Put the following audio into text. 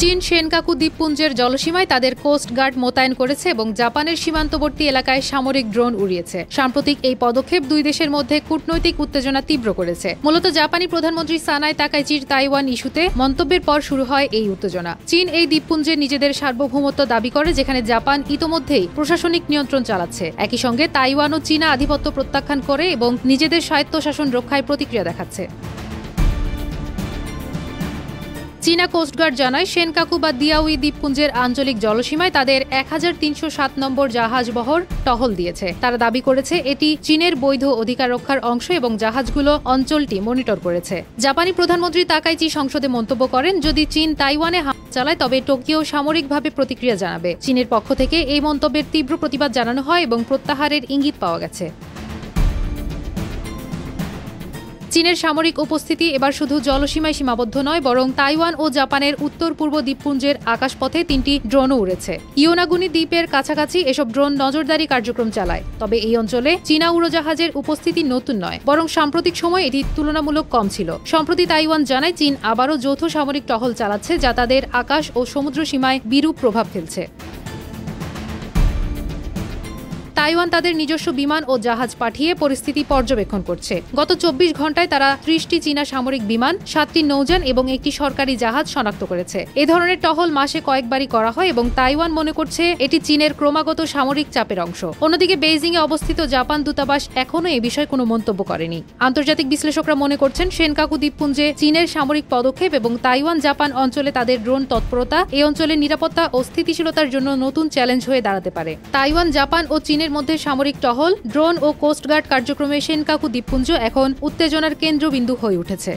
চীন সেনকাকু দ্বীপপুঞ্জের জলসীমায় তাদের কোস্ট গার্ড মোতায়েন করেছে এবং জাপানের সীমান্তবর্তী এলাকায় সামরিক ড্রোন উড়িয়েছে। সাম্প্রতিক এই পদক্ষেপ দুই দেশের মধ্যে কূটনৈতিক উত্তেজনা তীব্র করেছে। মূলত জাপানি প্রধানমন্ত্রী সানাই তাকাইচির তাইওয়ান ইস্যুতে মন্তব্যের পর শুরু হয় এই উত্তেজনা। চীন এই দ্বীপপুঞ্জে নিজেদের সার্বভৌমত্ব দাবি করে, যেখানে জাপান ইতোমধ্যেই প্রশাসনিক নিয়ন্ত্রণ চালাচ্ছে। একই সঙ্গে তাইওয়ান ও চীনা আধিপত্য প্রত্যাখ্যান করে এবং নিজেদের স্বায়ত্তশাসন রক্ষায় প্রতিক্রিয়া দেখাচ্ছে। চীনা কোস্টগার্ড জানায়, সেনকাকু বা দিয়াউই দ্বীপপুঞ্জের আঞ্চলিক জলসীমায় তাদের ১৩০৭ নম্বর জাহাজবহর টহল দিয়েছে। তারা দাবি করেছে এটি চীনের বৈধ অধিকার রক্ষার অংশ এবং জাহাজগুলো অঞ্চলটি মনিটর করেছে। জাপানি প্রধানমন্ত্রী তাকাইচি সংসদে মন্তব্য করেন, যদি চীন তাইওয়ানে হামলা চালায় তবে টোকিও সামরিকভাবে প্রতিক্রিয়া জানাবে। চীনের পক্ষ থেকে এই মন্তব্যের তীব্র প্রতিবাদ জানানো হয় এবং প্রত্যাহারের ইঙ্গিত পাওয়া গেছে। চীনের সামরিক উপস্থিতি এবার শুধু জলসীমায় সীমাবদ্ধ নয়, বরং তাইওয়ান ও জাপানের উত্তর পূর্ব দ্বীপপুঞ্জের আকাশপথে ৩টি ড্রোনও উড়েছে। ইয়োনাগুনি দ্বীপের কাছাকাছি এসব ড্রোন নজরদারি কার্যক্রম চালায়। তবে এই অঞ্চলে চীনা উড়োজাহাজের উপস্থিতি নতুন নয়, বরং সাম্প্রতিক সময় এটি তুলনামূলক কম ছিল। সম্প্রতি তাইওয়ান জানায়, চীন আবারও যৌথ সামরিক টহল চালাচ্ছে, যা তাদের আকাশ ও সমুদ্র সীমায় বিরূপ প্রভাব ফেলছে। তাইওয়ান তাদের নিজস্ব বিমান ও জাহাজ পাঠিয়ে পরিস্থিতি পর্যবেক্ষণ করছে। গত ২৪ ঘণ্টায় তারা ৩০টি চীনা সামরিক বিমান, ৭টি নৌযান এবং একটি সরকারি জাহাজ শনাক্ত করেছে। এ ধরনের টহল মাসে কয়েকবারই করা হয় এবং তাইওয়ান মনে করছে এটি চীনের ক্রমাগত সামরিক চাপের অংশ। অন্যদিকে বেইজিংয়ে অবস্থিত জাপান দূতাবাস এখনও এ বিষয়ে কোনো মন্তব্য করেনি। আন্তর্জাতিক বিশ্লেষকরা মনে করছেন, সেনকাকু দ্বীপপুঞ্জে চীনের সামরিক পদক্ষেপ এবং তাইওয়ান জাপান অঞ্চলে তাদের ড্রোন তৎপরতা এই অঞ্চলের নিরাপত্তা ও স্থিতিশীলতার জন্য নতুন চ্যালেঞ্জ হয়ে দাঁড়াতে পারে। তাইওয়ান, জাপান ও চীনের মধ্যে সামরিক টহল, ড্রোন ও কোস্টগার্ড কার্যক্রমে সেনকাকু দ্বীপপুঞ্জ এখন উত্তেজনার কেন্দ্রবিন্দু হয়ে উঠেছে।